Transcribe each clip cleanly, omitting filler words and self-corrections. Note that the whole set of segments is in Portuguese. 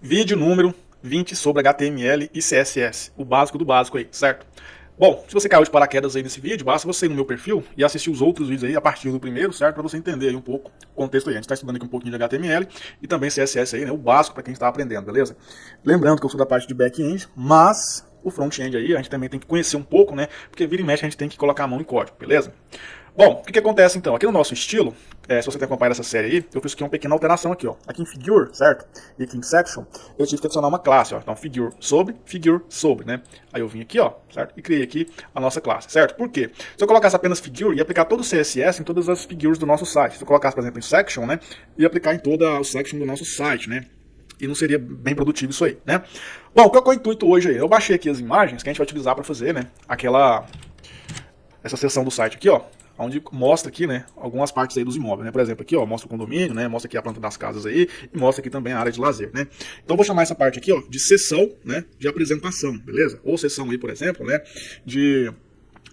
Vídeo número 20 sobre HTML e CSS, o básico do básico aí, certo? Bom, se você caiu de paraquedas aí nesse vídeo, basta você ir no meu perfil e assistir os outros vídeos aí a partir do primeiro, certo? Para você entender aí um pouco o contexto aí. A gente está estudando aqui um pouquinho de HTML e também CSS aí, né? O básico para quem está aprendendo, beleza? Lembrando que eu sou da parte de back-end, mas o front-end aí a gente também tem que conhecer um pouco, né? Porque vira e mexe a gente tem que colocar a mão em código, beleza? Bom, o que acontece então? Aqui no nosso estilo, se você tem acompanhado essa série aí, eu fiz aqui uma pequena alteração aqui, ó. Aqui em Figure, certo? E aqui em Section, eu tive que adicionar uma classe, ó. Então, Figure sobre, né? Aí eu vim aqui, ó, certo? E criei aqui a nossa classe, certo? Por quê? Se eu colocasse apenas Figure, ia aplicar todo o CSS em todas as figures do nosso site. Se eu colocasse, por exemplo, em Section, né? Ia aplicar em toda a section do nosso site, né? E não seria bem produtivo isso aí, né? Bom, qual é o intuito hoje aí? Eu baixei aqui as imagens que a gente vai utilizar para fazer, né? Essa seção do site aqui, ó, onde mostra aqui, né, algumas partes aí dos imóveis, né? Por exemplo, aqui, ó, mostra o condomínio, né? Mostra aqui a planta das casas aí e mostra aqui também a área de lazer, né? Então eu vou chamar essa parte aqui, ó, de seção, né, de apresentação, beleza? Ou seção aí, por exemplo, né, de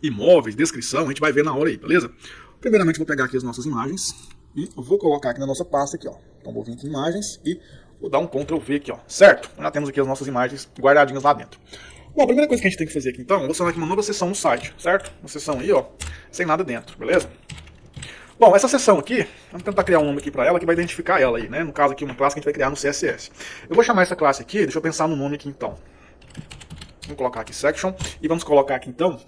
imóveis, descrição, a gente vai ver na hora aí, beleza? Primeiramente vou pegar aqui as nossas imagens e vou colocar aqui na nossa pasta aqui, ó. Então vou vir aqui em imagens e vou dar um Ctrl V aqui, ó, certo? Já temos aqui as nossas imagens guardadinhas lá dentro. Bom, a primeira coisa que a gente tem que fazer aqui então, eu vou selecionar aqui uma nova seção no site, certo? Uma seção aí, ó, sem nada dentro, beleza? Bom, essa seção aqui, vamos tentar criar um nome aqui para ela que vai identificar ela aí, né? No caso aqui, uma classe que a gente vai criar no CSS. Eu vou chamar essa classe aqui, deixa eu pensar no nome aqui então. Vamos colocar aqui section e vamos colocar aqui então,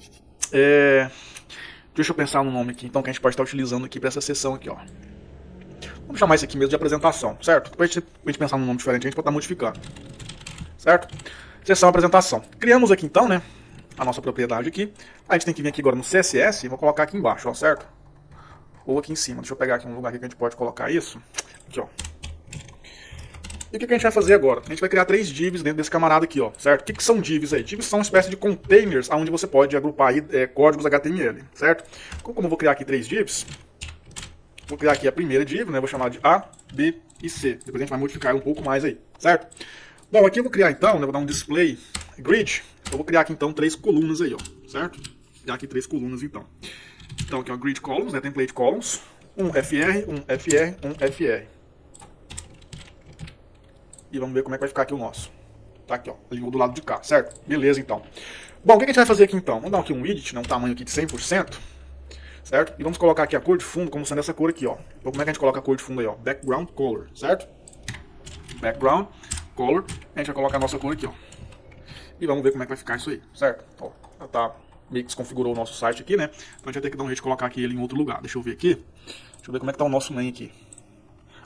deixa eu pensar no nome aqui então que a gente pode estar utilizando aqui para essa seção aqui, ó. Vamos chamar isso aqui mesmo de apresentação, certo? Depois a gente pensar num nome diferente, a gente pode estar modificando, certo? Seção apresentação. Criamos aqui então, né, a nossa propriedade aqui. A gente tem que vir aqui agora no CSS e vou colocar aqui embaixo, ó, certo? Ou aqui em cima. Deixa eu pegar aqui um lugar aqui que a gente pode colocar isso. Aqui, ó. E o que a gente vai fazer agora? A gente vai criar 3 divs dentro desse camarada aqui, ó, certo? O que são divs aí? Divs são uma espécie de containers onde você pode agrupar aí, códigos HTML, certo? Como eu vou criar aqui 3 divs, vou criar aqui a primeira div, né? Vou chamar de A, B e C. Depois a gente vai modificar um pouco mais aí, certo? Bom, aqui eu vou criar então, né, vou dar um display grid. Eu vou criar aqui então 3 colunas aí, ó, certo? Vou criar aqui 3 colunas então. Então aqui ó, grid columns, né, template columns, um FR, um FR, um FR. E vamos ver como é que vai ficar aqui o nosso. Tá aqui, ó, ali do lado de cá, certo? Beleza então. Bom, o que a gente vai fazer aqui então? Vamos dar aqui um widget, né, um tamanho aqui de 100%, certo? E vamos colocar aqui a cor de fundo como sendo essa cor aqui, ó. Então como é que a gente coloca a cor de fundo aí, ó? Background color, certo? Background color, a gente vai colocar a nossa cor aqui, ó. E vamos ver como é que vai ficar isso aí, certo? Ó, já tá, meio que desconfigurou o nosso site aqui, né? Então a gente vai ter que dar um jeito de colocar aqui ele em outro lugar. Deixa eu ver aqui. Deixa eu ver como é que tá o nosso main aqui.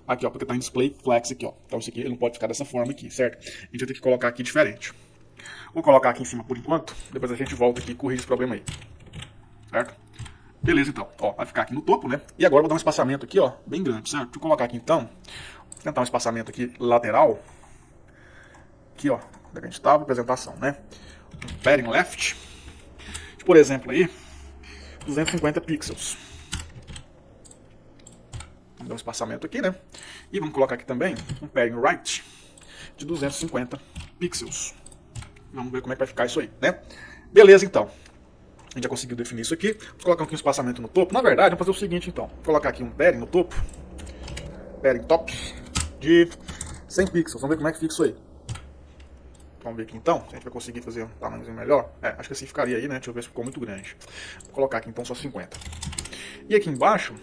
Aqui, ó, porque tá em display flex aqui, ó. Então isso aqui ele não pode ficar dessa forma aqui, certo? A gente vai ter que colocar aqui diferente. Vou colocar aqui em cima por enquanto, depois a gente volta aqui e corrige esse problema aí. Certo? Beleza, então. Ó, vai ficar aqui no topo, né? E agora eu vou dar um espaçamento aqui, ó, bem grande, certo? Deixa eu colocar aqui então. Vou tentar um espaçamento aqui lateral. Aqui, ó, onde a gente estava, apresentação, né? Um padding left, por exemplo aí, 250 pixels. Vamos dar um espaçamento aqui, né? E vamos colocar aqui também um padding right de 250 pixels. Vamos ver como é que vai ficar isso aí, né? Beleza, então. A gente já conseguiu definir isso aqui. Vou colocar aqui um espaçamento no topo. Na verdade, vamos fazer o seguinte, então. Vou colocar aqui um padding no topo. Padding top de 100 pixels. Vamos ver como é que fica isso aí. Vamos ver aqui então, se a gente vai conseguir fazer um tamanhozinho melhor. Acho que assim ficaria aí, né? Deixa eu ver se ficou muito grande. Vou colocar aqui então só 50. E aqui embaixo,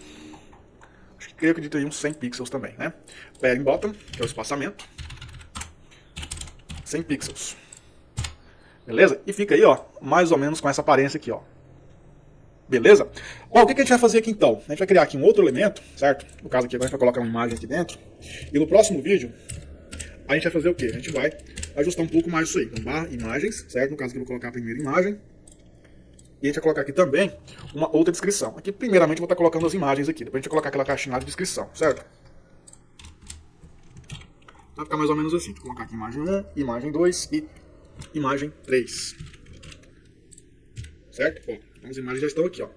acho que creio que tem uns 100 pixels também, né? Padding bottom, que é o espaçamento. 100 pixels. Beleza? E fica aí, ó, mais ou menos com essa aparência aqui, ó. Beleza? Bom, o que a gente vai fazer aqui então? A gente vai criar aqui um outro elemento, certo? No caso aqui agora a gente vai colocar uma imagem aqui dentro. E no próximo vídeo, a gente vai fazer o quê? A gente vai ajustar um pouco mais isso aí. Então, barra imagens, certo? No caso aqui eu vou colocar a primeira imagem. E a gente vai colocar aqui também uma outra descrição. Aqui, primeiramente, eu vou estar colocando as imagens aqui. Depois a gente vai colocar aquela caixinha de descrição, certo? Vai ficar mais ou menos assim. Vou colocar aqui imagem 1, imagem 2 e imagem 3. Certo? Ó, as imagens já estão aqui, ó.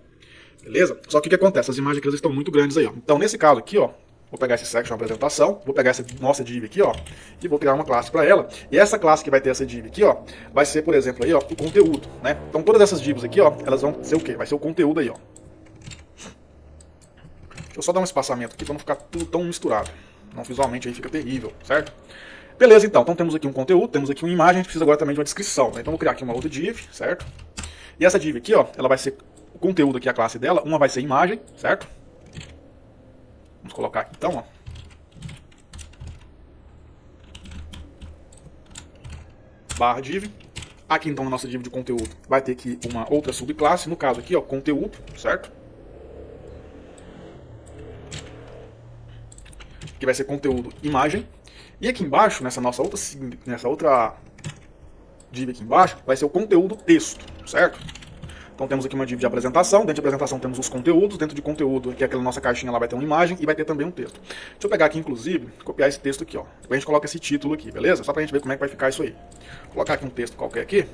Beleza? Só que o que acontece? As imagens aqui elas estão muito grandes aí, ó. Então, nesse caso aqui, ó, vou pegar esse section, apresentação, vou pegar essa nossa div aqui, ó, e vou criar uma classe para ela. E essa classe que vai ter essa div aqui, ó, vai ser, por exemplo, aí, ó, o conteúdo, né? Então todas essas divs aqui, ó, elas vão ser o quê? Vai ser o conteúdo aí, ó. Deixa eu só dar um espaçamento aqui para não ficar tudo tão misturado. Não, visualmente aí fica terrível, certo? Beleza, então temos aqui um conteúdo, temos aqui uma imagem, a gente precisa agora também de uma descrição, né? Então vou criar aqui uma outra div, certo? E essa div aqui, ó, ela vai ser o conteúdo aqui, a classe dela, uma vai ser imagem, certo? Vamos colocar aqui então, ó. Barra div. Aqui então na nossa div de conteúdo vai ter aqui uma outra subclasse, no caso aqui, ó, conteúdo, certo? Que vai ser conteúdo imagem. E aqui embaixo, nessa outra div aqui embaixo, vai ser o conteúdo texto, certo? Então temos aqui uma div de apresentação, dentro de apresentação temos os conteúdos, dentro de conteúdo, que é aquela nossa caixinha lá, vai ter uma imagem e vai ter também um texto. Deixa eu pegar aqui, inclusive, copiar esse texto aqui, ó. Depois a gente coloca esse título aqui, beleza? Só pra gente ver como é que vai ficar isso aí. Vou colocar aqui um texto qualquer aqui,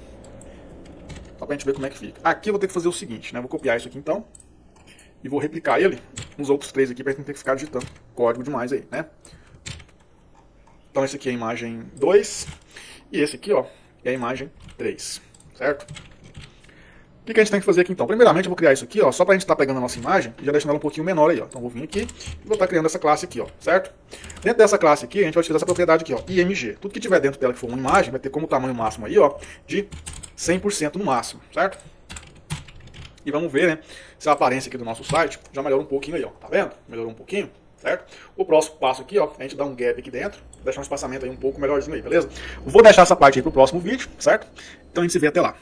só pra gente ver como é que fica. Aqui eu vou ter que fazer o seguinte, né? Vou copiar isso aqui então, e vou replicar ele nos outros três aqui, pra gente não ter que ficar digitando código demais aí, né? Então esse aqui é a imagem 2, e esse aqui, ó, é a imagem 3, certo? O que a gente tem que fazer aqui então? Primeiramente eu vou criar isso aqui, ó, só pra gente estar pegando a nossa imagem e já deixando ela um pouquinho menor aí, ó. Então vou vir aqui e vou estar criando essa classe aqui, ó, certo? Dentro dessa classe aqui a gente vai utilizar essa propriedade aqui, ó, img. Tudo que tiver dentro dela que for uma imagem vai ter como tamanho máximo aí, ó, de 100% no máximo, certo? E vamos ver, né, se a aparência aqui do nosso site já melhorou um pouquinho aí, ó, tá vendo? Melhorou um pouquinho, certo? O próximo passo aqui, ó, a gente dá um gap aqui dentro, deixar um espaçamento aí um pouco melhorzinho aí, beleza? Vou deixar essa parte aí pro próximo vídeo, certo? Então a gente se vê até lá.